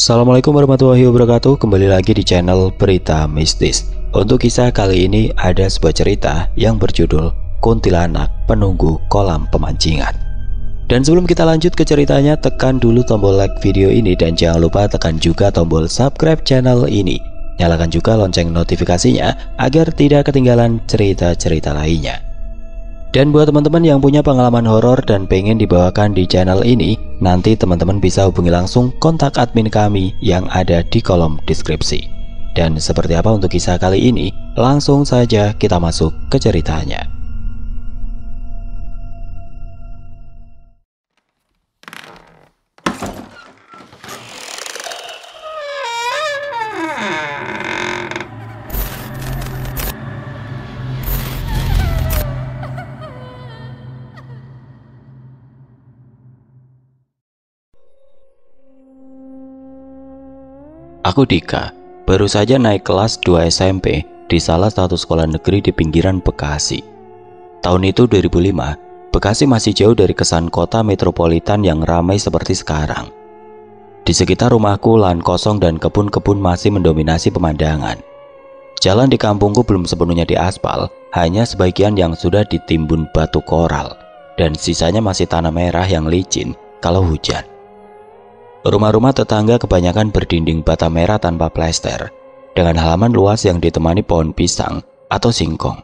Assalamualaikum warahmatullahi wabarakatuh. Kembali lagi di channel Berita Mistis. Untuk kisah kali ini ada sebuah cerita yang berjudul Kuntilanak Penunggu Kolam Pemancingan. Dan sebelum kita lanjut ke ceritanya, tekan dulu tombol like video ini dan jangan lupa tekan juga tombol subscribe channel ini. Nyalakan juga lonceng notifikasinya agar tidak ketinggalan cerita-cerita lainnya. Dan buat teman-teman yang punya pengalaman horor dan pengen dibawakan di channel ini, nanti teman-teman bisa hubungi langsung kontak admin kami yang ada di kolom deskripsi. Dan seperti apa untuk kisah kali ini, langsung saja kita masuk ke ceritanya. Aku Dika, baru saja naik kelas 2 SMP di salah satu sekolah negeri di pinggiran Bekasi. Tahun itu 2005, Bekasi masih jauh dari kesan kota metropolitan yang ramai seperti sekarang. Di sekitar rumahku, lahan kosong dan kebun-kebun masih mendominasi pemandangan. Jalan di kampungku belum sepenuhnya diaspal, hanya sebagian yang sudah ditimbun batu koral, dan sisanya masih tanah merah yang licin kalau hujan. Rumah-rumah tetangga kebanyakan berdinding bata merah tanpa plester, dengan halaman luas yang ditemani pohon pisang atau singkong.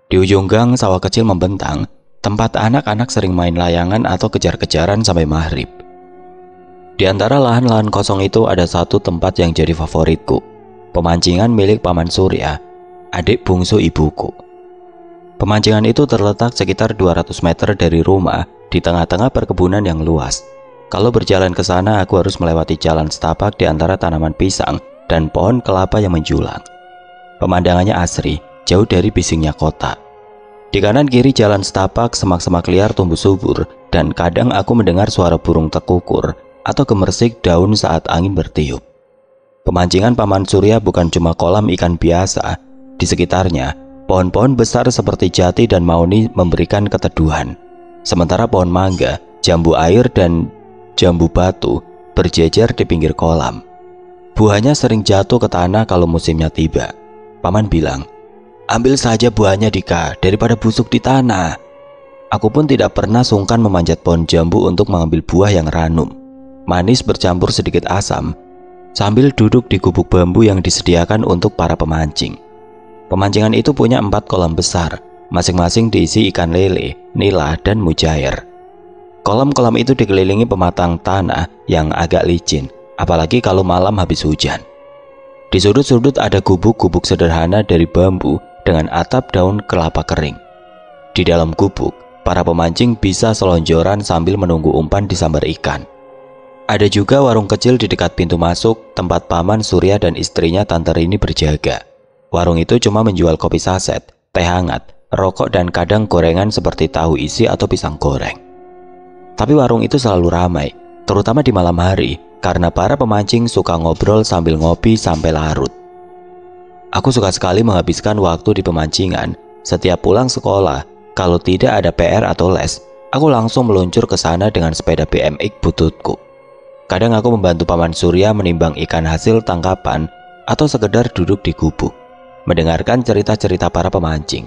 Di ujung gang sawah kecil membentang, tempat anak-anak sering main layangan atau kejar-kejaran sampai maghrib. Di antara lahan-lahan kosong itu ada satu tempat yang jadi favoritku, pemancingan milik Paman Surya, adik bungsu ibuku. Pemancingan itu terletak sekitar 200 meter dari rumah di tengah-tengah perkebunan yang luas. Kalau berjalan ke sana, aku harus melewati jalan setapak di antara tanaman pisang dan pohon kelapa yang menjulang. Pemandangannya asri, jauh dari bisingnya kota. Di kanan kiri jalan setapak, semak-semak liar tumbuh subur, dan kadang aku mendengar suara burung tekukur atau gemersik daun saat angin bertiup. Pemancingan Paman Surya bukan cuma kolam ikan biasa. Di sekitarnya, pohon-pohon besar seperti jati dan mauni memberikan keteduhan. Sementara pohon mangga, jambu air, dan jambu batu berjejer di pinggir kolam. Buahnya sering jatuh ke tanah kalau musimnya tiba. Paman bilang, "Ambil saja buahnya Dika, daripada busuk di tanah." Aku pun tidak pernah sungkan memanjat pohon jambu untuk mengambil buah yang ranum, manis bercampur sedikit asam, sambil duduk di gubuk bambu yang disediakan untuk para pemancing. Pemancingan itu punya 4 kolam besar, masing-masing diisi ikan lele, nila, dan mujair. Kolam-kolam itu dikelilingi pematang tanah yang agak licin, apalagi kalau malam habis hujan. Di sudut-sudut ada gubuk-gubuk sederhana dari bambu dengan atap daun kelapa kering. Di dalam gubuk, para pemancing bisa selonjoran sambil menunggu umpan disambar ikan. Ada juga warung kecil di dekat pintu masuk tempat Paman Surya dan istrinya Tante Rini berjaga. Warung itu cuma menjual kopi saset, teh hangat, rokok, dan kadang gorengan seperti tahu isi atau pisang goreng. Tapi warung itu selalu ramai, terutama di malam hari, karena para pemancing suka ngobrol sambil ngopi sampai larut. Aku suka sekali menghabiskan waktu di pemancingan. Setiap pulang sekolah, kalau tidak ada PR atau les, aku langsung meluncur ke sana dengan sepeda BMX bututku. Kadang aku membantu Paman Surya menimbang ikan hasil tangkapan atau sekedar duduk di gubuk, mendengarkan cerita-cerita para pemancing.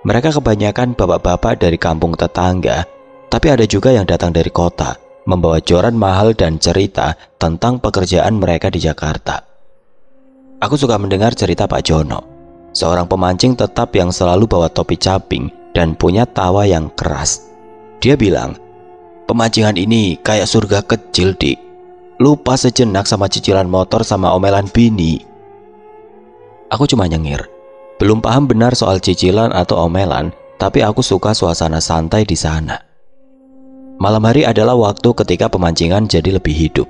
Mereka kebanyakan bapak-bapak dari kampung tetangga, tapi ada juga yang datang dari kota, membawa joran mahal dan cerita tentang pekerjaan mereka di Jakarta. Aku suka mendengar cerita Pak Jono, seorang pemancing tetap yang selalu bawa topi caping dan punya tawa yang keras. Dia bilang, "Pemancingan ini kayak surga kecil, Dik. Lupa sejenak sama cicilan motor sama omelan bini." Aku cuma nyengir. Belum paham benar soal cicilan atau omelan, tapi aku suka suasana santai di sana. Malam hari adalah waktu ketika pemancingan jadi lebih hidup.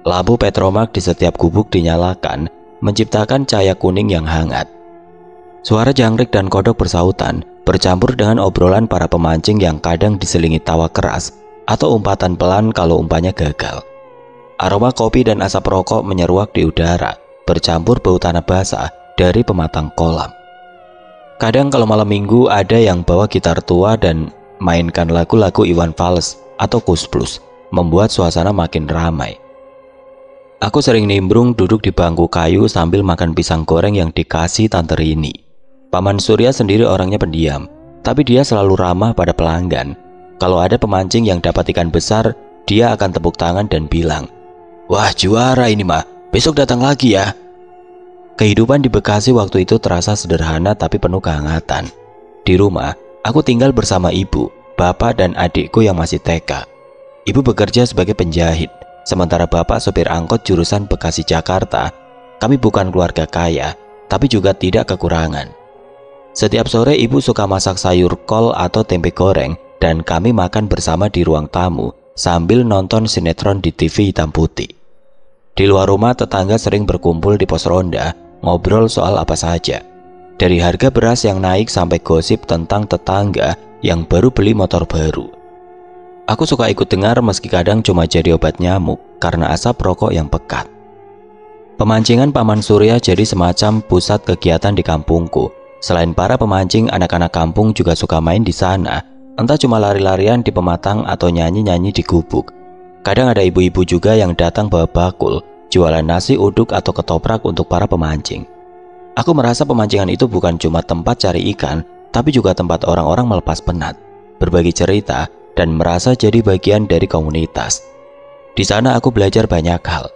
Lampu petromak di setiap gubuk dinyalakan, menciptakan cahaya kuning yang hangat. Suara jangkrik dan kodok bersautan, bercampur dengan obrolan para pemancing yang kadang diselingi tawa keras atau umpatan pelan kalau umpannya gagal. Aroma kopi dan asap rokok menyeruak di udara, bercampur bau tanah basah dari pematang kolam. Kadang kalau malam minggu ada yang bawa gitar tua dan mainkan lagu-lagu Iwan Fals atau Kus Plus, membuat suasana makin ramai. Aku sering nimbrung duduk di bangku kayu sambil makan pisang goreng yang dikasih Tante Rini. Paman Surya sendiri orangnya pendiam, tapi dia selalu ramah pada pelanggan. Kalau ada pemancing yang dapat ikan besar, dia akan tepuk tangan dan bilang, "Wah, juara ini mah, besok datang lagi ya." Kehidupan di Bekasi waktu itu terasa sederhana tapi penuh kehangatan. Di rumah, aku tinggal bersama ibu, bapak, dan adikku yang masih TK. Ibu bekerja sebagai penjahit, sementara bapak sopir angkot jurusan Bekasi Jakarta. Kami bukan keluarga kaya, tapi juga tidak kekurangan. Setiap sore ibu suka masak sayur kol atau tempe goreng, dan kami makan bersama di ruang tamu sambil nonton sinetron di TV hitam putih. Di luar rumah, tetangga sering berkumpul di pos ronda, ngobrol soal apa saja. Dari harga beras yang naik sampai gosip tentang tetangga yang baru beli motor baru. Aku suka ikut dengar meski kadang cuma jadi obat nyamuk karena asap rokok yang pekat. Pemancingan Paman Surya jadi semacam pusat kegiatan di kampungku. Selain para pemancing, anak-anak kampung juga suka main di sana. Entah cuma lari-larian di pematang atau nyanyi-nyanyi di gubuk. Kadang ada ibu-ibu juga yang datang bawa bakul, jualan nasi uduk atau ketoprak untuk para pemancing. Aku merasa pemancingan itu bukan cuma tempat cari ikan, tapi juga tempat orang-orang melepas penat, berbagi cerita, dan merasa jadi bagian dari komunitas. Di sana aku belajar banyak hal.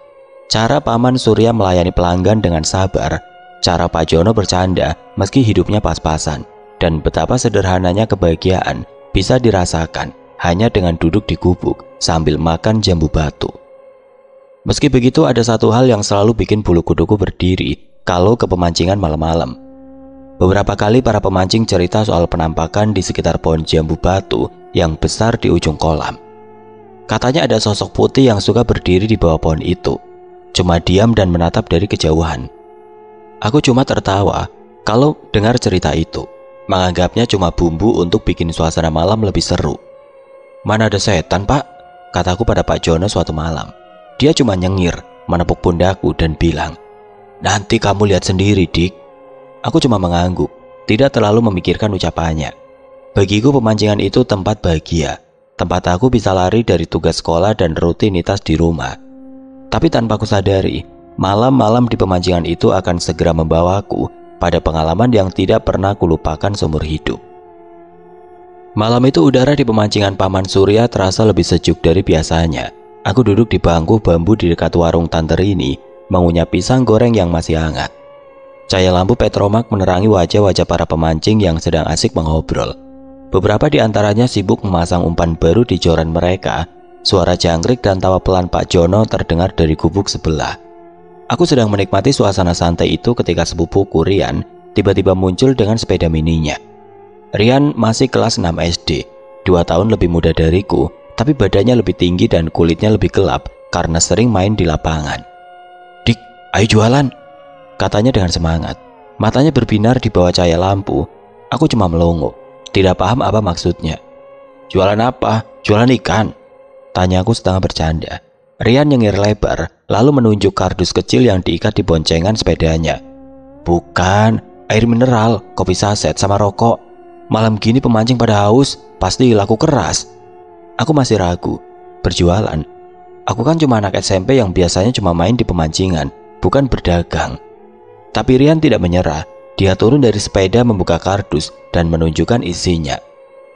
Cara Paman Surya melayani pelanggan dengan sabar, cara Pak Jono bercanda meski hidupnya pas-pasan, dan betapa sederhananya kebahagiaan bisa dirasakan hanya dengan duduk di gubuk sambil makan jambu batu. Meski begitu, ada satu hal yang selalu bikin bulu kuduku berdiri kalau ke pemancingan malam-malam. Beberapa kali para pemancing cerita soal penampakan di sekitar pohon jambu batu yang besar di ujung kolam. Katanya ada sosok putih yang suka berdiri di bawah pohon itu, cuma diam dan menatap dari kejauhan. Aku cuma tertawa kalau dengar cerita itu, menganggapnya cuma bumbu untuk bikin suasana malam lebih seru. "Mana ada setan, Pak?" kataku pada Pak Jono suatu malam. Dia cuma nyengir, menepuk pundakku dan bilang, "Nanti kamu lihat sendiri, Dik." Aku cuma mengangguk, tidak terlalu memikirkan ucapannya. Bagiku pemancingan itu tempat bahagia, tempat aku bisa lari dari tugas sekolah dan rutinitas di rumah. Tapi tanpa kusadari, malam-malam di pemancingan itu akan segera membawaku pada pengalaman yang tidak pernah kulupakan seumur hidup. Malam itu udara di pemancingan Paman Surya terasa lebih sejuk dari biasanya. Aku duduk di bangku bambu di dekat warung Tante Rini, mengunyah pisang goreng yang masih hangat. Cahaya lampu petromak menerangi wajah-wajah para pemancing yang sedang asik mengobrol. Beberapa di antaranya sibuk memasang umpan baru di joran mereka. Suara jangkrik dan tawa pelan Pak Jono terdengar dari gubuk sebelah. Aku sedang menikmati suasana santai itu ketika sepupuku Rian tiba-tiba muncul dengan sepeda mininya. Rian masih kelas 6 SD, 2 tahun lebih muda dariku, tapi badannya lebih tinggi dan kulitnya lebih gelap karena sering main di lapangan. "Dik, ayo jualan," katanya dengan semangat. Matanya berbinar di bawah cahaya lampu. Aku cuma melongo, tidak paham apa maksudnya. "Jualan apa? Jualan ikan?" tanyaku setengah bercanda. Rian nyengir lebar, lalu menunjuk kardus kecil yang diikat di boncengan sepedanya. "Bukan, air mineral, kopi saset, sama rokok. Malam gini pemancing pada haus, pasti laku keras." Aku masih ragu. Berjualan? Aku kan cuma anak SMP yang biasanya cuma main di pemancingan, bukan berdagang. Tapi Rian tidak menyerah. Dia turun dari sepeda, membuka kardus dan menunjukkan isinya.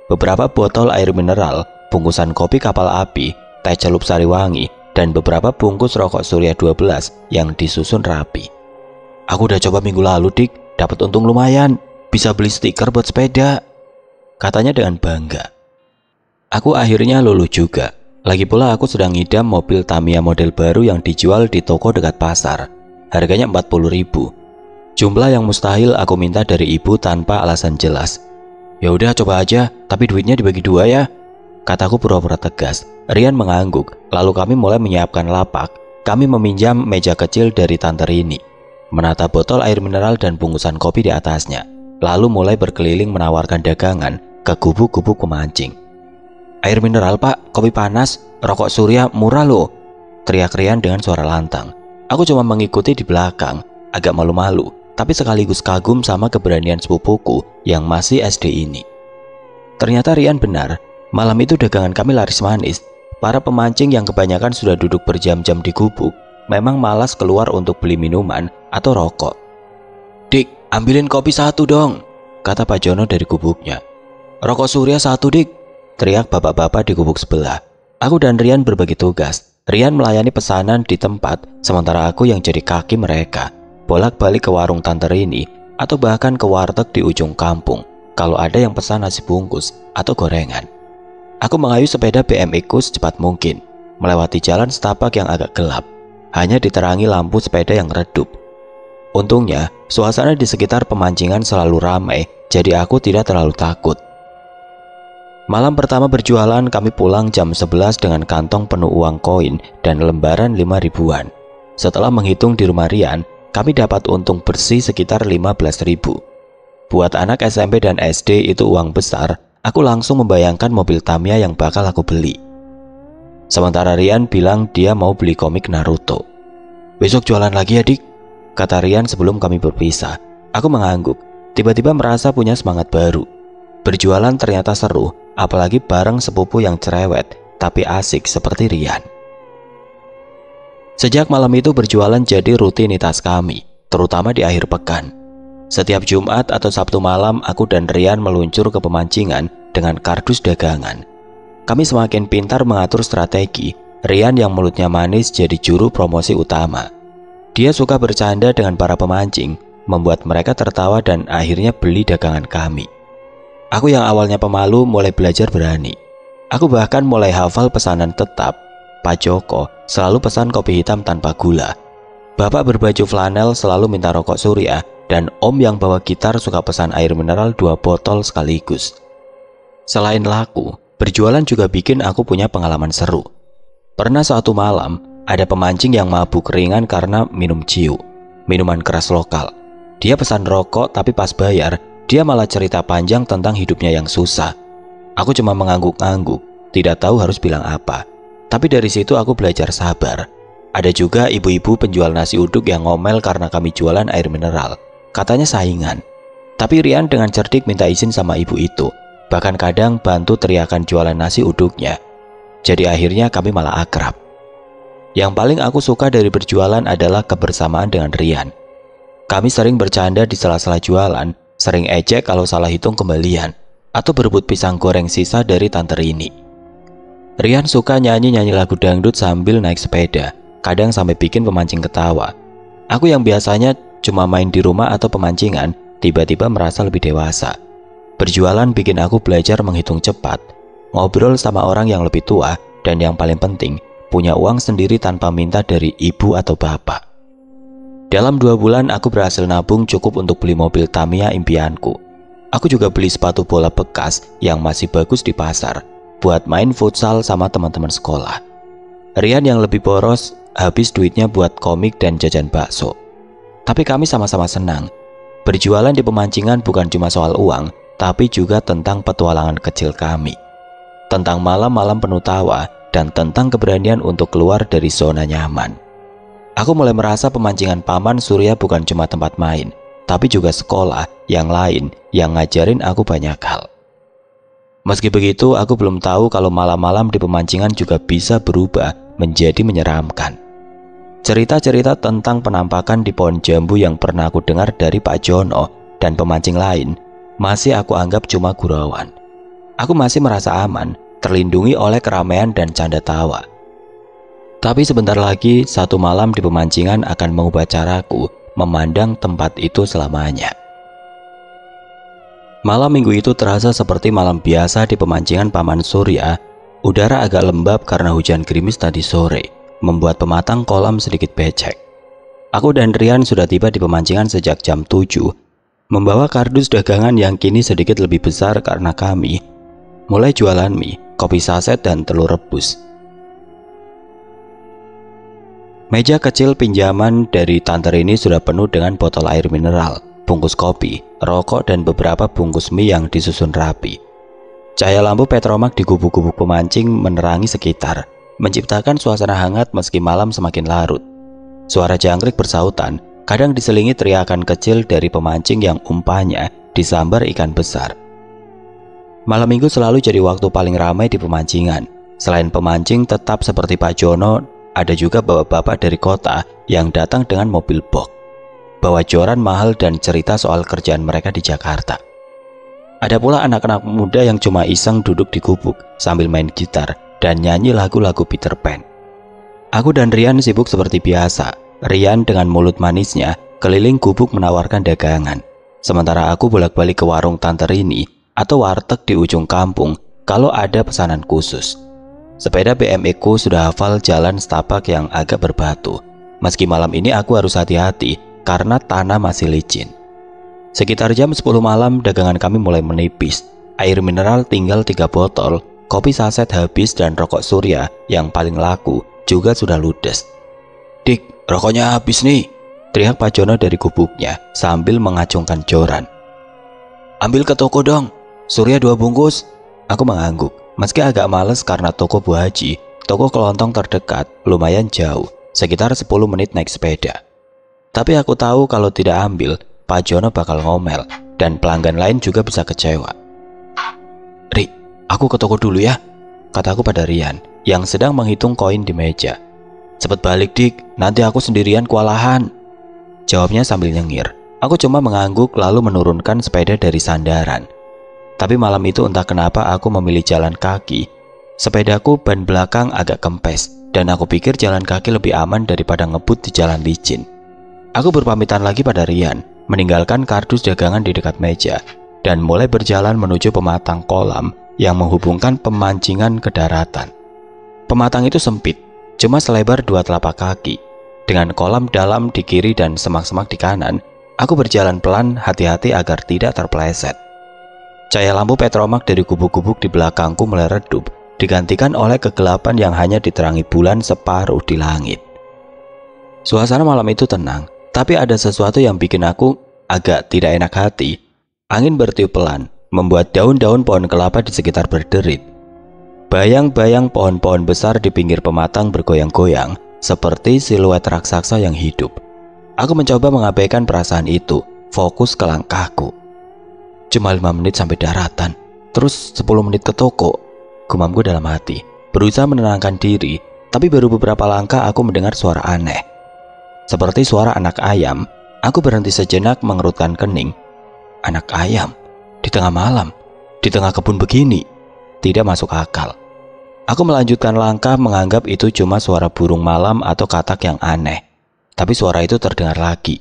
Beberapa botol air mineral, bungkusan kopi kapal api, teh celup Sariwangi, dan beberapa bungkus rokok Surya 12 yang disusun rapi. "Aku udah coba minggu lalu, Dik, dapat untung lumayan, bisa beli stiker buat sepeda," katanya dengan bangga. Aku akhirnya luluh juga. Lagi pula aku sedang ngidam mobil Tamiya model baru yang dijual di toko dekat pasar. Harganya 40.000. Jumlah yang mustahil aku minta dari ibu tanpa alasan jelas. "Ya udah, coba aja, tapi duitnya dibagi 2 ya," kataku pura-pura tegas. Rian mengangguk, lalu kami mulai menyiapkan lapak. Kami meminjam meja kecil dari Tante Rini, menata botol air mineral dan bungkusan kopi di atasnya, lalu mulai berkeliling menawarkan dagangan ke gubuk-gubuk pemancing. "Air mineral, Pak, kopi panas, rokok Surya murah loh," teriak Rian dengan suara lantang. Aku cuma mengikuti di belakang, agak malu-malu, tapi sekaligus kagum sama keberanian sepupuku yang masih SD ini. Ternyata Rian benar, malam itu dagangan kami laris manis. Para pemancing yang kebanyakan sudah duduk berjam-jam di gubuk memang malas keluar untuk beli minuman atau rokok. "Dik, ambilin kopi satu dong," kata Pak Jono dari gubuknya. "Rokok Surya satu, Dik," teriak bapak-bapak di gubuk sebelah. Aku dan Rian berbagi tugas. Rian melayani pesanan di tempat, sementara aku yang jadi kaki mereka, bolak-balik ke warung Tante Rini atau bahkan ke warteg di ujung kampung kalau ada yang pesan nasi bungkus atau gorengan. Aku mengayuh sepeda BMX-ku secepat mungkin, melewati jalan setapak yang agak gelap, hanya diterangi lampu sepeda yang redup. Untungnya, suasana di sekitar pemancingan selalu ramai, jadi aku tidak terlalu takut. Malam pertama berjualan, kami pulang jam 11 dengan kantong penuh uang koin dan lembaran 5 ribuan. Setelah menghitung di rumah Rian, kami dapat untung bersih sekitar 15 ribu. Buat anak SMP dan SD itu uang besar. Aku langsung membayangkan mobil Tamiya yang bakal aku beli. Sementara Rian bilang dia mau beli komik Naruto. "Besok jualan lagi ya, Dik," kata Rian sebelum kami berpisah. Aku mengangguk, tiba-tiba merasa punya semangat baru. Berjualan ternyata seru, apalagi bareng sepupu yang cerewet tapi asik seperti Rian. Sejak malam itu berjualan jadi rutinitas kami, terutama di akhir pekan. Setiap Jumat atau Sabtu malam, aku dan Rian meluncur ke pemancingan dengan kardus dagangan. Kami semakin pintar mengatur strategi. Rian yang mulutnya manis jadi juru promosi utama. Dia suka bercanda dengan para pemancing, membuat mereka tertawa dan akhirnya beli dagangan kami. Aku yang awalnya pemalu mulai belajar berani. Aku bahkan mulai hafal pesanan tetap. Pak Joko selalu pesan kopi hitam tanpa gula. Bapak berbaju flanel selalu minta rokok Surya, dan Om yang bawa gitar suka pesan air mineral 2 botol sekaligus. Selain laku, berjualan juga bikin aku punya pengalaman seru. Pernah suatu malam, ada pemancing yang mabuk ringan karena minum ciu, minuman keras lokal. Dia pesan rokok, tapi pas bayar, dia malah cerita panjang tentang hidupnya yang susah. Aku cuma mengangguk-angguk, tidak tahu harus bilang apa. Tapi dari situ aku belajar sabar. Ada juga ibu-ibu penjual nasi uduk yang ngomel karena kami jualan air mineral. Katanya saingan. Tapi Rian dengan cerdik minta izin sama ibu itu. Bahkan kadang bantu teriakan jualan nasi uduknya. Jadi akhirnya kami malah akrab. Yang paling aku suka dari berjualan adalah kebersamaan dengan Rian. Kami sering bercanda di sela-sela jualan, sering ejek kalau salah hitung kembalian, atau berebut pisang goreng sisa dari Tante Rini. Rian suka nyanyi-nyanyi lagu dangdut sambil naik sepeda, kadang sampai bikin pemancing ketawa. Aku yang biasanya cuma main di rumah atau pemancingan, tiba-tiba merasa lebih dewasa. Berjualan bikin aku belajar menghitung cepat, ngobrol sama orang yang lebih tua, dan yang paling penting, punya uang sendiri tanpa minta dari ibu atau bapak. Dalam 2 bulan aku berhasil nabung cukup untuk beli mobil Tamiya impianku. Aku juga beli sepatu bola bekas yang masih bagus di pasar, buat main futsal sama teman-teman sekolah. Rian yang lebih boros, habis duitnya buat komik dan jajan bakso. Tapi kami sama-sama senang. Berjualan di pemancingan bukan cuma soal uang, tapi juga tentang petualangan kecil kami. Tentang malam-malam penuh tawa, dan tentang keberanian untuk keluar dari zona nyaman. Aku mulai merasa pemancingan Paman Surya bukan cuma tempat main, tapi juga sekolah yang lain yang ngajarin aku banyak hal. Meski begitu, aku belum tahu kalau malam-malam di pemancingan juga bisa berubah menjadi menyeramkan. Cerita-cerita tentang penampakan di pohon jambu yang pernah aku dengar dari Pak Jono dan pemancing lain masih aku anggap cuma gurauan. Aku masih merasa aman, terlindungi oleh keramaian dan canda tawa. Tapi sebentar lagi, satu malam di pemancingan akan mengubah caraku memandang tempat itu selamanya. Malam minggu itu terasa seperti malam biasa di pemancingan Paman Surya. Udara agak lembab karena hujan gerimis tadi sore, membuat pematang kolam sedikit becek. Aku dan Rian sudah tiba di pemancingan sejak jam 7, membawa kardus dagangan yang kini sedikit lebih besar karena kami mulai jualan mie, kopi saset, dan telur rebus. Meja kecil pinjaman dari Tante Rini sudah penuh dengan botol air mineral, bungkus kopi, rokok, dan beberapa bungkus mie yang disusun rapi. Cahaya lampu petromak di gubuk-gubuk pemancing menerangi sekitar, menciptakan suasana hangat meski malam semakin larut. Suara jangkrik bersautan, kadang diselingi teriakan kecil dari pemancing yang umpanya disambar ikan besar. Malam minggu selalu jadi waktu paling ramai di pemancingan. Selain pemancing tetap seperti Pak Jono Ada juga bapak-bapak dari kota yang datang dengan mobil box, bawa joran mahal dan cerita soal kerjaan mereka di Jakarta. Ada pula anak-anak muda yang cuma iseng duduk di gubuk sambil main gitar dan nyanyi lagu-lagu Peter Pan. Aku dan Rian sibuk seperti biasa. Rian dengan mulut manisnya keliling gubuk menawarkan dagangan, sementara aku bolak-balik ke warung Tante Rini atau warteg di ujung kampung kalau ada pesanan khusus. Sepeda BMX ku sudah hafal jalan setapak yang agak berbatu. Meski malam ini aku harus hati-hati karena tanah masih licin. Sekitar jam 10 malam dagangan kami mulai menipis. Air mineral tinggal 3 botol, kopi saset habis dan rokok Surya yang paling laku juga sudah ludes. "Dik, rokoknya habis nih," teriak Pak Jono dari gubuknya sambil mengacungkan joran. "Ambil ke toko dong, Surya 2 bungkus." Aku mengangguk, meski agak males karena toko Bu Haji, toko kelontong terdekat, lumayan jauh, sekitar 10 menit naik sepeda. Tapi aku tahu kalau tidak ambil, Pak Jono bakal ngomel dan pelanggan lain juga bisa kecewa. "Ri, aku ke toko dulu ya," kataku pada Rian yang sedang menghitung koin di meja. "Cepet balik dik, nanti aku sendirian kewalahan," jawabnya sambil nyengir. Aku cuma mengangguk lalu menurunkan sepeda dari sandaran. Tapi malam itu entah kenapa aku memilih jalan kaki. Sepedaku ban belakang agak kempes dan aku pikir jalan kaki lebih aman daripada ngebut di jalan licin. Aku berpamitan lagi pada Rian, meninggalkan kardus dagangan di dekat meja dan mulai berjalan menuju pematang kolam yang menghubungkan pemancingan ke daratan. Pematang itu sempit, cuma selebar 2 telapak kaki. Dengan kolam dalam di kiri dan semak-semak di kanan, aku berjalan pelan hati-hati agar tidak terpeleset. Cahaya lampu petromak dari gubuk-gubuk di belakangku mulai redup, digantikan oleh kegelapan yang hanya diterangi bulan separuh di langit. Suasana malam itu tenang, tapi ada sesuatu yang bikin aku agak tidak enak hati. Angin bertiup pelan, membuat daun-daun pohon kelapa di sekitar berderit. Bayang-bayang pohon-pohon besar di pinggir pematang bergoyang-goyang, seperti siluet raksasa yang hidup. Aku mencoba mengabaikan perasaan itu, fokus ke langkahku. Cuma 5 menit sampai daratan, terus 10 menit ke toko, gumamku dalam hati. Berusaha menenangkan diri, tapi baru beberapa langkah aku mendengar suara aneh. Seperti suara anak ayam, aku berhenti sejenak mengerutkan kening. Anak ayam? Di tengah malam? Di tengah kebun begini? Tidak masuk akal. Aku melanjutkan langkah menganggap itu cuma suara burung malam atau katak yang aneh. Tapi suara itu terdengar lagi.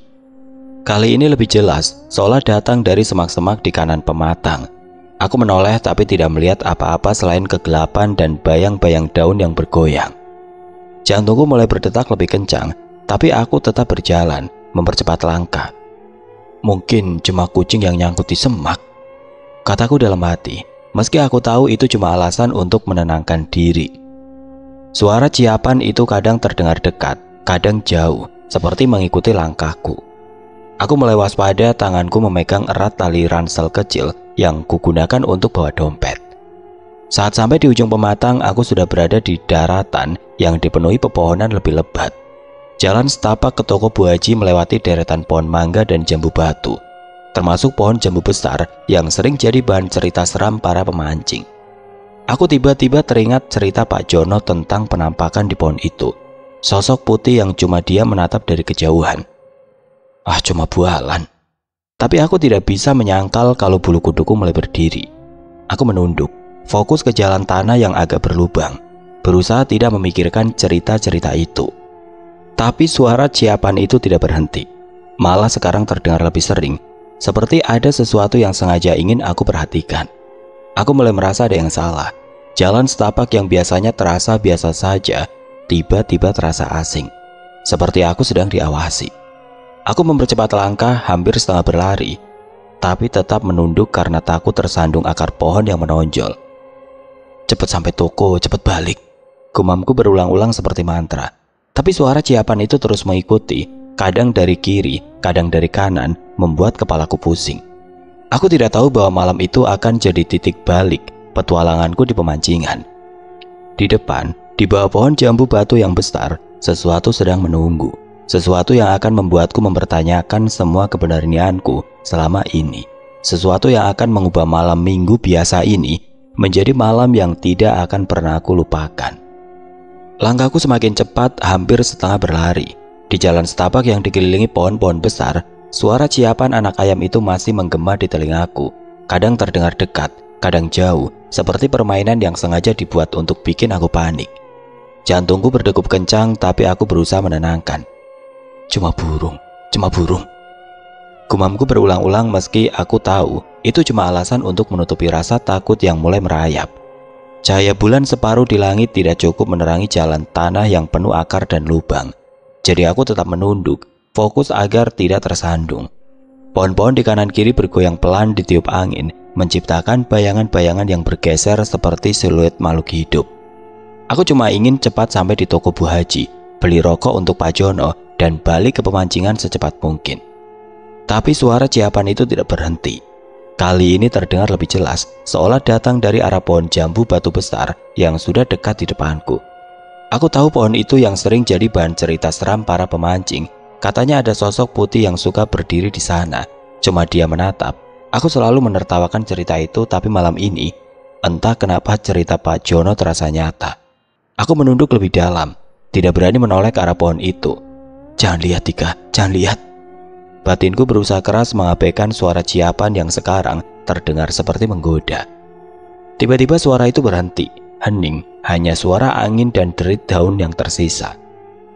Kali ini lebih jelas, seolah datang dari semak-semak di kanan pematang. Aku menoleh tapi tidak melihat apa-apa selain kegelapan dan bayang-bayang daun yang bergoyang. Jantungku mulai berdetak lebih kencang, tapi aku tetap berjalan, mempercepat langkah. Mungkin cuma kucing yang nyangkut di semak, kataku dalam hati, meski aku tahu itu cuma alasan untuk menenangkan diri. Suara ciapan itu kadang terdengar dekat, kadang jauh, seperti mengikuti langkahku. Aku mulai waspada, tanganku memegang erat tali ransel kecil yang kugunakan untuk bawa dompet. Saat sampai di ujung pematang, aku sudah berada di daratan yang dipenuhi pepohonan lebih lebat. Jalan setapak ke toko Bu Haji melewati deretan pohon mangga dan jambu batu, termasuk pohon jambu besar yang sering jadi bahan cerita seram para pemancing. Aku tiba-tiba teringat cerita Pak Jono tentang penampakan di pohon itu. Sosok putih yang cuma dia menatap dari kejauhan. Cuma bualan. Tapi aku tidak bisa menyangkal kalau bulu kuduku mulai berdiri. Aku menunduk, fokus ke jalan tanah yang agak berlubang, berusaha tidak memikirkan cerita-cerita itu. Tapi suara ciapan itu tidak berhenti. Malah sekarang terdengar lebih sering, seperti ada sesuatu yang sengaja ingin aku perhatikan. Aku mulai merasa ada yang salah. Jalan setapak yang biasanya terasa biasa saja, tiba-tiba terasa asing, seperti aku sedang diawasi. Aku mempercepat langkah, hampir setengah berlari, tapi tetap menunduk karena takut tersandung akar pohon yang menonjol. "Cepat sampai toko, cepat balik," gumamku berulang-ulang seperti mantra. Tapi suara ciapan itu terus mengikuti, kadang dari kiri, kadang dari kanan, membuat kepalaku pusing. Aku tidak tahu bahwa malam itu akan jadi titik balik petualanganku di pemancingan. Di depan, di bawah pohon jambu batu yang besar, sesuatu sedang menunggu. Sesuatu yang akan membuatku mempertanyakan semua keberanianku selama ini. Sesuatu yang akan mengubah malam minggu biasa ini menjadi malam yang tidak akan pernah aku lupakan. Langkahku semakin cepat, hampir setengah berlari. Di jalan setapak yang dikelilingi pohon-pohon besar, suara ciapan anak ayam itu masih menggema di telingaku. Kadang terdengar dekat, kadang jauh, seperti permainan yang sengaja dibuat untuk bikin aku panik. Jantungku berdegup kencang, tapi aku berusaha menenangkan. Cuma burung, cuma burung. Gumamku berulang-ulang meski aku tahu itu cuma alasan untuk menutupi rasa takut yang mulai merayap. Cahaya bulan separuh di langit tidak cukup menerangi jalan tanah yang penuh akar dan lubang. Jadi aku tetap menunduk, fokus agar tidak tersandung. Pohon-pohon di kanan kiri bergoyang pelan ditiup angin, menciptakan bayangan-bayangan yang bergeser seperti siluet makhluk hidup. Aku cuma ingin cepat sampai di toko Bu Haji, beli rokok untuk Pak Jono, dan balik ke pemancingan secepat mungkin. Tapi suara ciapan itu tidak berhenti. Kali ini terdengar lebih jelas, seolah datang dari arah pohon jambu batu besar yang sudah dekat di depanku. Aku tahu pohon itu yang sering jadi bahan cerita seram para pemancing. Katanya ada sosok putih yang suka berdiri di sana. Cuma dia menatap. Aku selalu menertawakan cerita itu, tapi malam ini, entah kenapa cerita Pak Jono terasa nyata. Aku menunduk lebih dalam, tidak berani menoleh ke arah pohon itu. Jangan lihat, Tika, jangan lihat. Batinku berusaha keras mengabaikan suara ciapan yang sekarang terdengar seperti menggoda. Tiba-tiba suara itu berhenti, hening, hanya suara angin dan derit daun yang tersisa.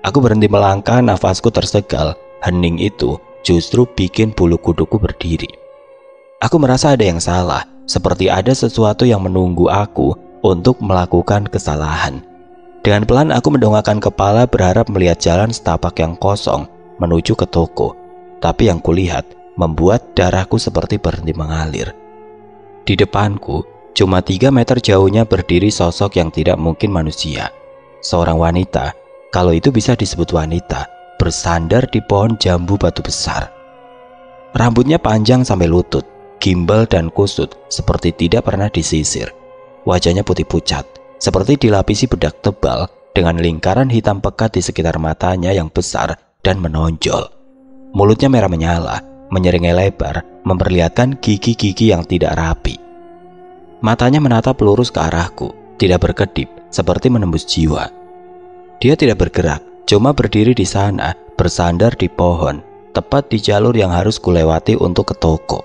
Aku berhenti melangkah, nafasku tersegal. Hening itu justru bikin bulu kuduku berdiri. Aku merasa ada yang salah, seperti ada sesuatu yang menunggu aku untuk melakukan kesalahan. Dengan pelan aku mendongakkan kepala berharap melihat jalan setapak yang kosong menuju ke toko. Tapi yang kulihat membuat darahku seperti berhenti mengalir. Di depanku, cuma 3 meter jauhnya berdiri sosok yang tidak mungkin manusia. Seorang wanita, kalau itu bisa disebut wanita, bersandar di pohon jambu batu besar. Rambutnya panjang sampai lutut, gimbal dan kusut seperti tidak pernah disisir. Wajahnya putih pucat, seperti dilapisi bedak tebal dengan lingkaran hitam pekat di sekitar matanya yang besar dan menonjol. Mulutnya merah menyala, menyeringai lebar, memperlihatkan gigi-gigi yang tidak rapi. Matanya menatap lurus ke arahku, tidak berkedip, seperti menembus jiwa. Dia tidak bergerak, cuma berdiri di sana, bersandar di pohon, tepat di jalur yang harus kulewati untuk ke toko.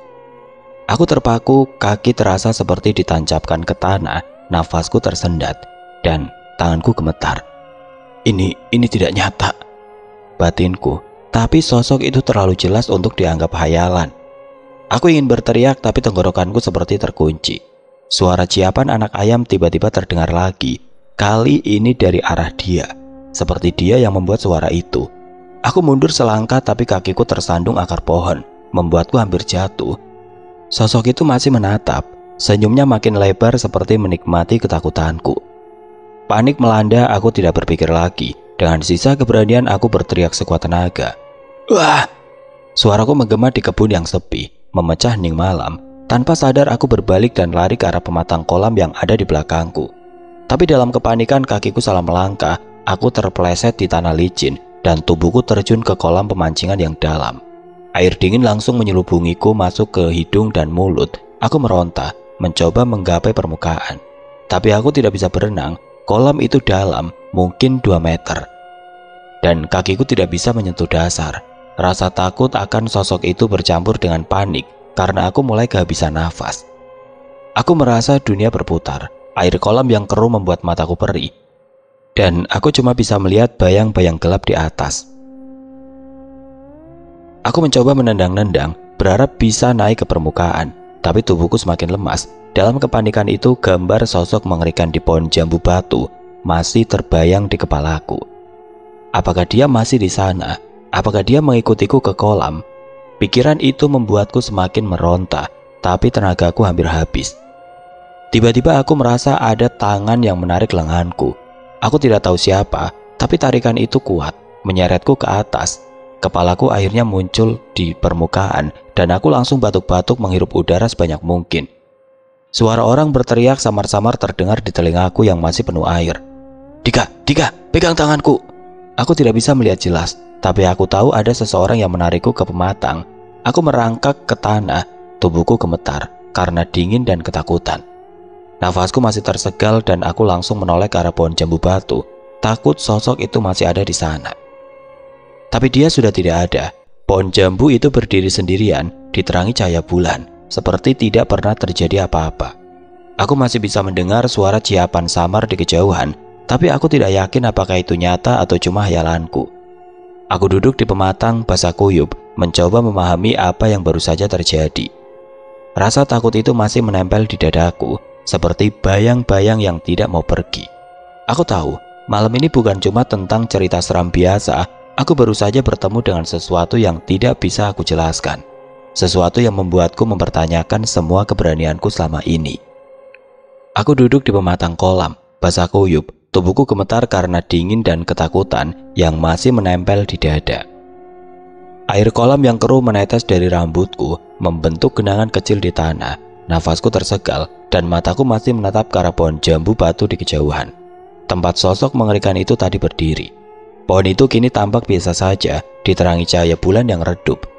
Aku terpaku, kaki terasa seperti ditancapkan ke tanah, nafasku tersendat, dan tanganku gemetar. Ini tidak nyata, batinku. Tapi sosok itu terlalu jelas untuk dianggap hayalan. Aku ingin berteriak, tapi tenggorokanku seperti terkunci. Suara ciapan anak ayam tiba-tiba terdengar lagi. Kali ini dari arah dia, seperti dia yang membuat suara itu. Aku mundur selangkah, tapi kakiku tersandung akar pohon, membuatku hampir jatuh. Sosok itu masih menatap, senyumnya makin lebar seperti menikmati ketakutanku. Panik melanda, aku tidak berpikir lagi. Dengan sisa keberanian aku berteriak sekuat tenaga. Wah! Suaraku menggema di kebun yang sepi, memecah hening malam. Tanpa sadar aku berbalik dan lari ke arah pematang kolam yang ada di belakangku. Tapi dalam kepanikan kakiku salah melangkah, aku terpeleset di tanah licin dan tubuhku terjun ke kolam pemancingan yang dalam. Air dingin langsung menyelubungiku masuk ke hidung dan mulut. Aku meronta, mencoba menggapai permukaan. Tapi aku tidak bisa berenang. Kolam itu dalam, mungkin 2 meter. Dan kakiku tidak bisa menyentuh dasar. Rasa takut akan sosok itu bercampur dengan panik karena aku mulai kehabisan nafas. Aku merasa dunia berputar. Air kolam yang keruh membuat mataku perih. Dan aku cuma bisa melihat bayang-bayang gelap di atas. Aku mencoba menendang-nendang, berharap bisa naik ke permukaan. Tapi tubuhku semakin lemas. Dalam kepanikan itu, gambar sosok mengerikan di pohon jambu batu masih terbayang di kepalaku. Apakah dia masih di sana? Apakah dia mengikutiku ke kolam? Pikiran itu membuatku semakin meronta, tapi tenagaku hampir habis. Tiba-tiba aku merasa ada tangan yang menarik lenganku. Aku tidak tahu siapa, tapi tarikan itu kuat, menyeretku ke atas. Kepalaku akhirnya muncul di permukaan, dan aku langsung batuk-batuk menghirup udara sebanyak mungkin. Suara orang berteriak samar-samar terdengar di telingaku yang masih penuh air. Dika, pegang tanganku. Aku tidak bisa melihat jelas, tapi aku tahu ada seseorang yang menarikku ke pematang. Aku merangkak ke tanah, tubuhku gemetar karena dingin dan ketakutan. Nafasku masih tersegal dan aku langsung menoleh ke arah pohon jambu batu. takut sosok itu masih ada di sana. Tapi dia sudah tidak ada. Pohon jambu itu berdiri sendirian, diterangi cahaya bulan, seperti tidak pernah terjadi apa-apa. Aku masih bisa mendengar suara ciapan samar di kejauhan, tapi aku tidak yakin apakah itu nyata atau cuma hayalanku. Aku duduk di pematang basah kuyup, mencoba memahami apa yang baru saja terjadi. Rasa takut itu masih menempel di dadaku, seperti bayang-bayang yang tidak mau pergi. Aku tahu, malam ini bukan cuma tentang cerita seram biasa. Aku baru saja bertemu dengan sesuatu yang tidak bisa aku jelaskan. Sesuatu yang membuatku mempertanyakan semua keberanianku selama ini. Aku duduk di pematang kolam, basah kuyup. Tubuhku gemetar karena dingin dan ketakutan yang masih menempel di dada. Air kolam yang keruh menetes dari rambutku, membentuk genangan kecil di tanah. Nafasku tersegal dan mataku masih menatap ke arah pohon jambu batu di kejauhan. Tempat sosok mengerikan itu tadi berdiri. Pohon itu kini tampak biasa saja, diterangi cahaya bulan yang redup.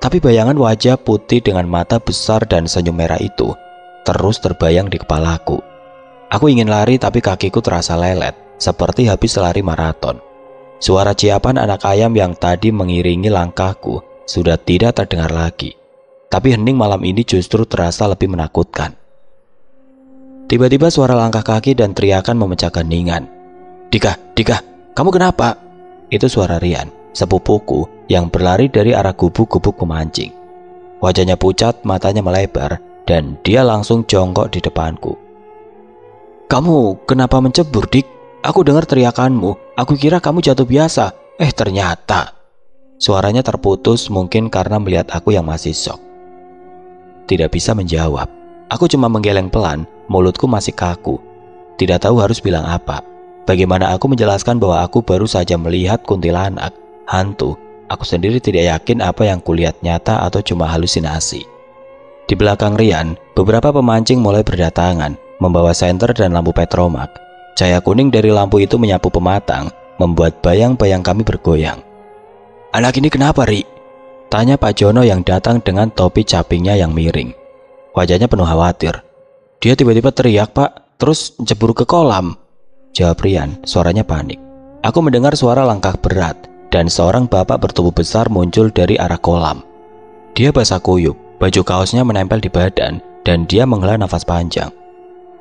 Tapi bayangan wajah putih dengan mata besar dan senyum merah itu terus terbayang di kepalaku. Aku ingin lari tapi kakiku terasa lelet, seperti habis lari maraton. Suara ciapan anak ayam yang tadi mengiringi langkahku sudah tidak terdengar lagi. Tapi hening malam ini justru terasa lebih menakutkan. Tiba-tiba suara langkah kaki dan teriakan memecahkan heningan. Dika, kamu kenapa? Itu suara Rian, sepupuku yang berlari dari arah gubuk-gubuk pemancing. Wajahnya pucat, matanya melebar, dan dia langsung jongkok di depanku. Kamu kenapa mencebur, Dik? Aku dengar teriakanmu. Aku kira kamu jatuh biasa. Ternyata. Suaranya terputus, mungkin karena melihat aku yang masih syok. Tidak bisa menjawab. Aku cuma menggeleng pelan, mulutku masih kaku. Tidak tahu harus bilang apa. Bagaimana aku menjelaskan bahwa aku baru saja melihat kuntilanak, hantu. Aku sendiri tidak yakin apa yang kulihat nyata atau cuma halusinasi. Di belakang Rian, beberapa pemancing mulai berdatangan, membawa senter dan lampu petromak. Cahaya kuning dari lampu itu menyapu pematang, membuat bayang-bayang kami bergoyang. Anak ini kenapa, Ri? Tanya Pak Jono yang datang dengan topi capingnya yang miring. Wajahnya penuh khawatir. Dia tiba-tiba teriak, Pak, terus jebur ke kolam. Jawab Rian, suaranya panik. Aku mendengar suara langkah berat, dan seorang bapak bertubuh besar muncul dari arah kolam. Dia basah kuyup, baju kaosnya menempel di badan, dan dia menghela nafas panjang.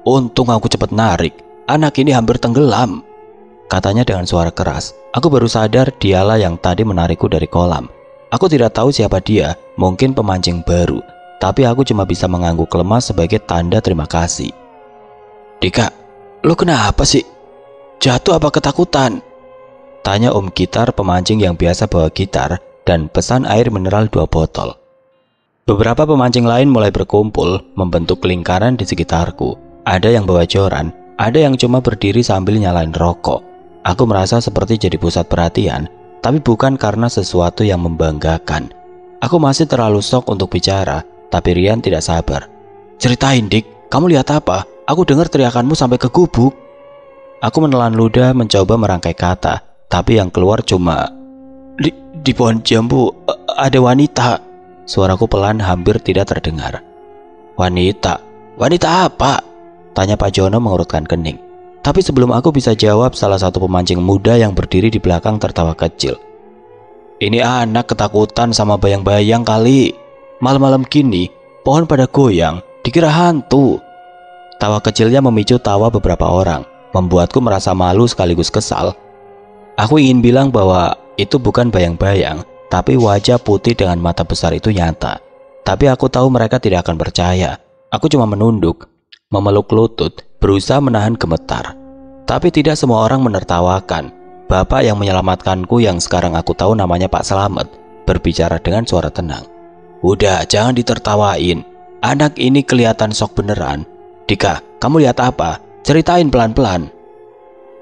Untung aku cepat narik, anak ini hampir tenggelam, katanya dengan suara keras. Aku baru sadar dialah yang tadi menarikku dari kolam. Aku tidak tahu siapa dia, mungkin pemancing baru, tapi aku cuma bisa mengangguk lemas sebagai tanda terima kasih. Dika, lu kenapa sih? Jatuh apa ketakutan? Tanya Om Gitar, pemancing yang biasa bawa gitar dan pesan air mineral 2 botol. Beberapa pemancing lain mulai berkumpul, membentuk lingkaran di sekitarku. Ada yang bawa joran, ada yang cuma berdiri sambil nyalain rokok. Aku merasa seperti jadi pusat perhatian, tapi bukan karena sesuatu yang membanggakan. Aku masih terlalu shock untuk bicara, tapi Rian tidak sabar. Ceritain, Dik, kamu lihat apa? Aku dengar teriakanmu sampai ke gubuk. Aku menelan ludah mencoba merangkai kata, tapi yang keluar cuma di pohon jambu ada wanita. Suaraku pelan hampir tidak terdengar. Wanita? Wanita apa? Tanya Pak Jono mengurutkan kening. Tapi sebelum aku bisa jawab, salah satu pemancing muda yang berdiri di belakang tertawa kecil. Ini anak ketakutan sama bayang-bayang kali. Malam-malam gini, pohon pada goyang, dikira hantu. Tawa kecilnya memicu tawa beberapa orang, membuatku merasa malu sekaligus kesal. Aku ingin bilang bahwa itu bukan bayang-bayang, tapi wajah putih dengan mata besar itu nyata. Tapi aku tahu mereka tidak akan percaya. Aku cuma menunduk, memeluk lutut, berusaha menahan gemetar. Tapi tidak semua orang menertawakan. Bapak yang menyelamatkanku yang sekarang aku tahu namanya Pak Slamet berbicara dengan suara tenang. Udah, jangan ditertawain. Anak ini kelihatan sok beneran. Dika, kamu lihat apa? Ceritain pelan-pelan.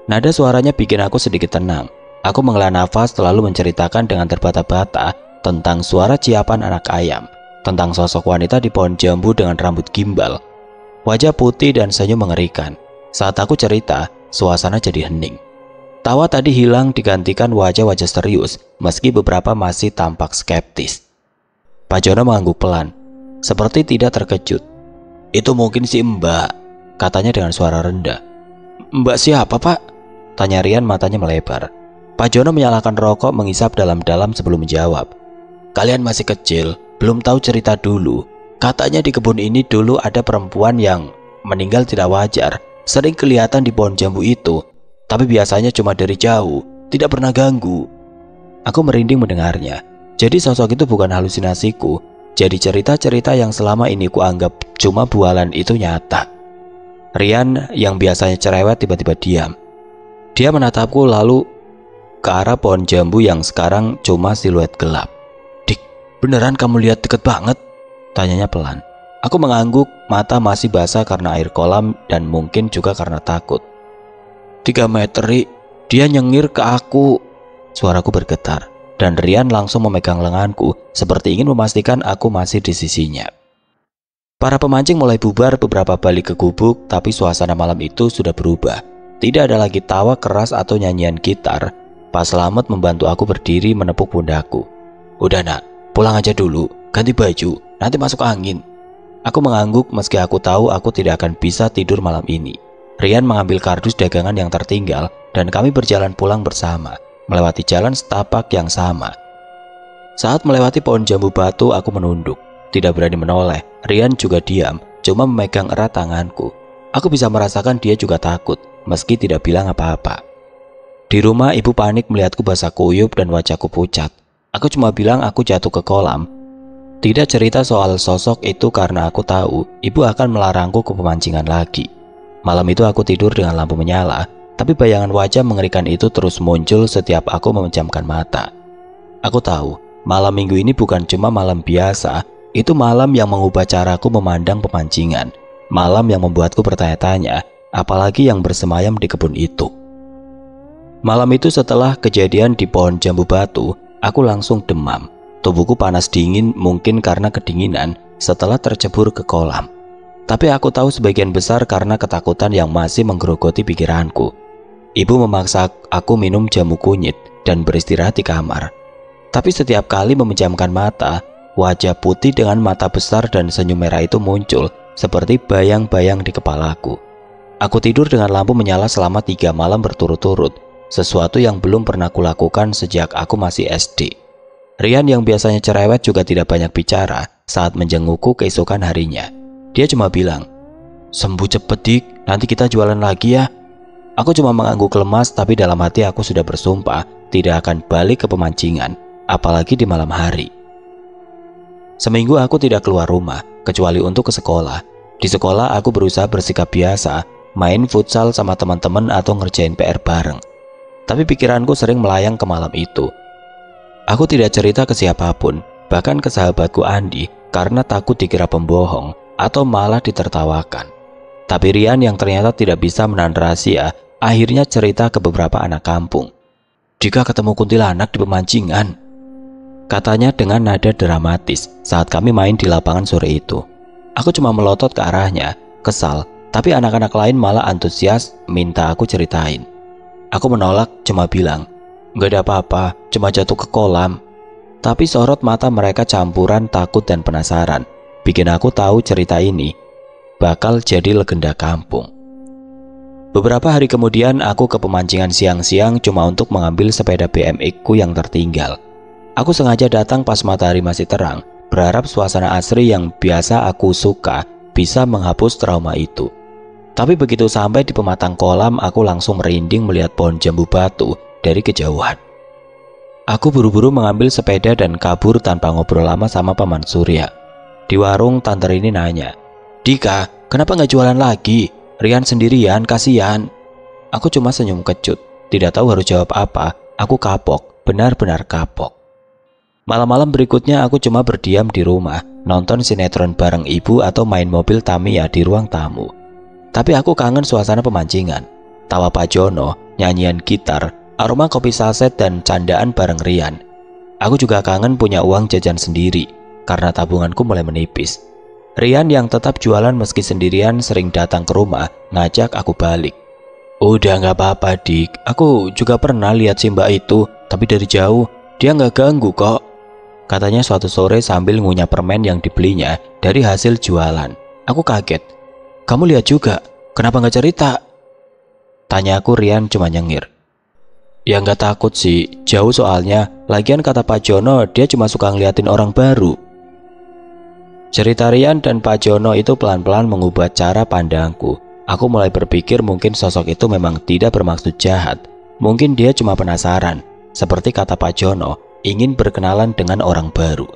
Nada suaranya bikin aku sedikit tenang. Aku menghela nafas lalu menceritakan dengan terbata-bata tentang suara ciapan anak ayam, tentang sosok wanita di pohon jambu dengan rambut gimbal, wajah putih dan senyum mengerikan. Saat aku cerita, suasana jadi hening. Tawa tadi hilang digantikan wajah-wajah serius, meski beberapa masih tampak skeptis. Pak Jono mengangguk pelan, seperti tidak terkejut. Itu mungkin si Mbak, katanya dengan suara rendah. Mbak siapa, Pak? Tanya Rian matanya melebar. Pak Jono menyalakan rokok menghisap dalam-dalam sebelum menjawab. Kalian masih kecil, belum tahu cerita dulu. Katanya di kebun ini dulu ada perempuan yang meninggal tidak wajar. Sering kelihatan di pohon jambu itu. Tapi biasanya cuma dari jauh, tidak pernah ganggu. Aku merinding mendengarnya. Jadi sosok itu bukan halusinasiku. Jadi cerita-cerita yang selama ini kuanggap cuma bualan itu nyata. Rian yang biasanya cerewet tiba-tiba diam. Dia menatapku lalu ke arah pohon jambu yang sekarang cuma siluet gelap. Dik, beneran kamu lihat deket banget? Tanyanya pelan. Aku mengangguk, mata masih basah karena air kolam dan mungkin juga karena takut. 3 meter, Ri. Dia nyengir ke aku. Suaraku bergetar dan Rian langsung memegang lenganku seperti ingin memastikan aku masih di sisinya. Para pemancing mulai bubar beberapa balik ke gubuk, tapi suasana malam itu sudah berubah. Tidak ada lagi tawa keras atau nyanyian gitar. Pak Slamet membantu aku berdiri menepuk pundakku. Udah nak, pulang aja dulu, ganti baju, nanti masuk angin. Aku mengangguk meski aku tahu aku tidak akan bisa tidur malam ini. Rian mengambil kardus dagangan yang tertinggal dan kami berjalan pulang bersama, melewati jalan setapak yang sama. Saat melewati pohon jambu batu, aku menunduk, tidak berani menoleh. Rian juga diam, cuma memegang erat tanganku. Aku bisa merasakan dia juga takut, meski tidak bilang apa-apa. Di rumah, ibu panik melihatku basah kuyup dan wajahku pucat. Aku cuma bilang aku jatuh ke kolam. Tidak cerita soal sosok itu karena aku tahu ibu akan melarangku ke pemancingan lagi. Malam itu aku tidur dengan lampu menyala, tapi bayangan wajah mengerikan itu terus muncul setiap aku memejamkan mata. Aku tahu, malam minggu ini bukan cuma malam biasa, itu malam yang mengubah caraku memandang pemancingan. Malam yang membuatku bertanya-tanya, apalagi yang bersemayam di kebun itu. Malam itu setelah kejadian di pohon jambu batu, aku langsung demam. Tubuhku panas dingin mungkin karena kedinginan setelah tercebur ke kolam. Tapi aku tahu sebagian besar karena ketakutan yang masih menggerogoti pikiranku. Ibu memaksa aku minum jamu kunyit dan beristirahat di kamar. Tapi setiap kali memejamkan mata, wajah putih dengan mata besar dan senyum merah itu muncul seperti bayang-bayang di kepalaku. Aku tidur dengan lampu menyala selama 3 malam berturut-turut, sesuatu yang belum pernah kulakukan sejak aku masih SD. Rian yang biasanya cerewet juga tidak banyak bicara saat menjengukku keesokan harinya. Dia cuma bilang, sembuh cepet dik, nanti kita jualan lagi ya. Aku cuma mengangguk lemas, tapi dalam hati aku sudah bersumpah tidak akan balik ke pemancingan, apalagi di malam hari. Seminggu aku tidak keluar rumah, kecuali untuk ke sekolah. Di sekolah aku berusaha bersikap biasa, main futsal sama teman-teman atau ngerjain PR bareng. Tapi pikiranku sering melayang ke malam itu. Aku tidak cerita ke siapapun, bahkan ke sahabatku Andi, karena takut dikira pembohong atau malah ditertawakan. Tapi Rian yang ternyata tidak bisa menahan rahasia, akhirnya cerita ke beberapa anak kampung. Jika ketemu kuntilanak di pemancingan, katanya dengan nada dramatis saat kami main di lapangan sore itu. Aku cuma melotot ke arahnya, kesal, tapi anak-anak lain malah antusias minta aku ceritain. Aku menolak, cuma bilang, "Gak ada apa-apa, cuma jatuh ke kolam." Tapi sorot mata mereka campuran takut dan penasaran, bikin aku tahu cerita ini bakal jadi legenda kampung. Beberapa hari kemudian aku ke pemancingan siang-siang cuma untuk mengambil sepeda BMX ku yang tertinggal. Aku sengaja datang pas matahari masih terang, berharap suasana asri yang biasa aku suka bisa menghapus trauma itu. Tapi begitu sampai di pematang kolam, aku langsung merinding melihat pohon jambu batu dari kejauhan. Aku buru-buru mengambil sepeda dan kabur tanpa ngobrol lama sama Paman Surya. Di warung, Tante Rini nanya, "Dika, kenapa nggak jualan lagi? Rian sendirian, kasihan." Aku cuma senyum kecut, tidak tahu harus jawab apa. Aku kapok, benar-benar kapok. Malam-malam berikutnya aku cuma berdiam di rumah, nonton sinetron bareng ibu atau main mobil Tamiya di ruang tamu. Tapi aku kangen suasana pemancingan, tawa Pak Jono, nyanyian gitar, aroma kopi saset dan candaan bareng Rian. Aku juga kangen punya uang jajan sendiri, karena tabunganku mulai menipis. Rian yang tetap jualan meski sendirian sering datang ke rumah ngajak aku balik. Udah gak apa-apa dik, aku juga pernah lihat si mbak itu, tapi dari jauh, dia gak ganggu kok. Katanya suatu sore sambil ngunyah permen yang dibelinya dari hasil jualan. Aku kaget. Kamu lihat juga, kenapa gak cerita? Tanyaku. Rian cuma nyengir. Ya nggak takut sih, jauh soalnya. Lagian kata Pak Jono dia cuma suka ngeliatin orang baru. Cerita Rian dan Pak Jono itu pelan-pelan mengubah cara pandangku. Aku mulai berpikir mungkin sosok itu memang tidak bermaksud jahat. Mungkin dia cuma penasaran, seperti kata Pak Jono, ingin berkenalan dengan orang baru.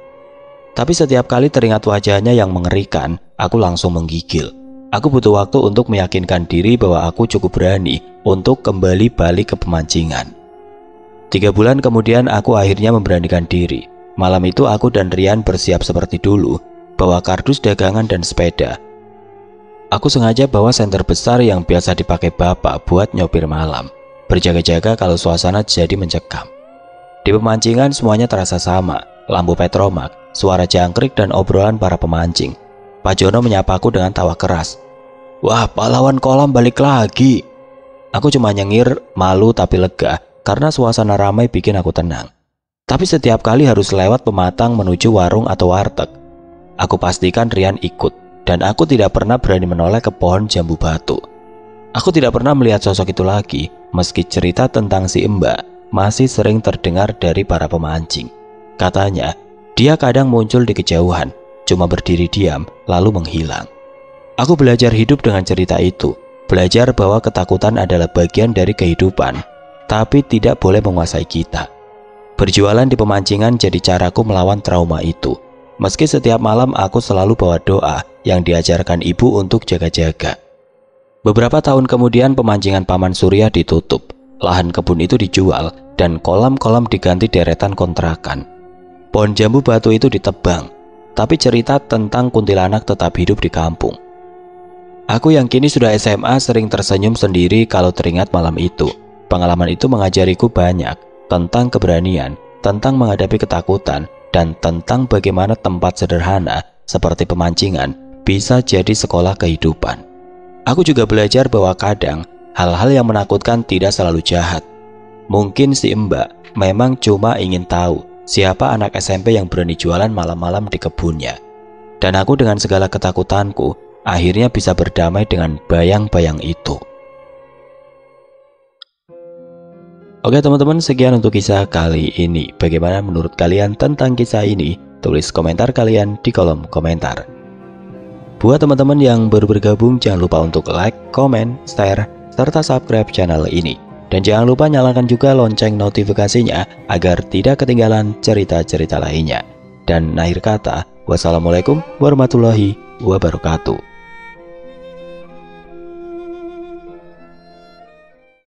Tapi setiap kali teringat wajahnya yang mengerikan, aku langsung menggigil. Aku butuh waktu untuk meyakinkan diri bahwa aku cukup berani untuk kembali balik ke pemancingan. 3 bulan kemudian aku akhirnya memberanikan diri. Malam itu aku dan Rian bersiap seperti dulu, bawa kardus dagangan dan sepeda. Aku sengaja bawa senter besar yang biasa dipakai bapak buat nyopir malam, berjaga-jaga kalau suasana jadi mencekam. Di pemancingan semuanya terasa sama, lampu petromak, suara jangkrik dan obrolan para pemancing. Pak Jono menyapaku dengan tawa keras. Wah, pahlawan kolam balik lagi. Aku cuma nyengir, malu tapi lega, karena suasana ramai bikin aku tenang. Tapi setiap kali harus lewat pematang menuju warung atau warteg, aku pastikan Rian ikut, dan aku tidak pernah berani menoleh ke pohon jambu batu. Aku tidak pernah melihat sosok itu lagi, meski cerita tentang si Mbak masih sering terdengar dari para pemancing. Katanya, dia kadang muncul di kejauhan, cuma berdiri diam, lalu menghilang. Aku belajar hidup dengan cerita itu, belajar bahwa ketakutan adalah bagian dari kehidupan, tapi tidak boleh menguasai kita. Berjualan di pemancingan jadi caraku melawan trauma itu. Meski setiap malam aku selalu bawa doa yang diajarkan ibu untuk jaga-jaga. Beberapa tahun kemudian pemancingan Paman Surya ditutup, lahan kebun itu dijual, dan kolam-kolam diganti deretan kontrakan. Pohon jambu batu itu ditebang, tapi cerita tentang kuntilanak tetap hidup di kampung. Aku yang kini sudah SMA sering tersenyum sendiri kalau teringat malam itu. Pengalaman itu mengajariku banyak tentang keberanian, tentang menghadapi ketakutan, dan tentang bagaimana tempat sederhana seperti pemancingan bisa jadi sekolah kehidupan. Aku juga belajar bahwa kadang hal-hal yang menakutkan tidak selalu jahat. Mungkin si Mbak memang cuma ingin tahu siapa anak SMP yang berani jualan malam-malam di kebunnya. Dan aku dengan segala ketakutanku akhirnya bisa berdamai dengan bayang-bayang itu. Oke teman-teman, sekian untuk kisah kali ini. Bagaimana menurut kalian tentang kisah ini? Tulis komentar kalian di kolom komentar. Buat teman-teman yang baru bergabung, jangan lupa untuk like, comment, share, serta subscribe channel ini. Dan jangan lupa nyalakan juga lonceng notifikasinya agar tidak ketinggalan cerita-cerita lainnya. Dan akhir kata, wassalamualaikum warahmatullahi wabarakatuh.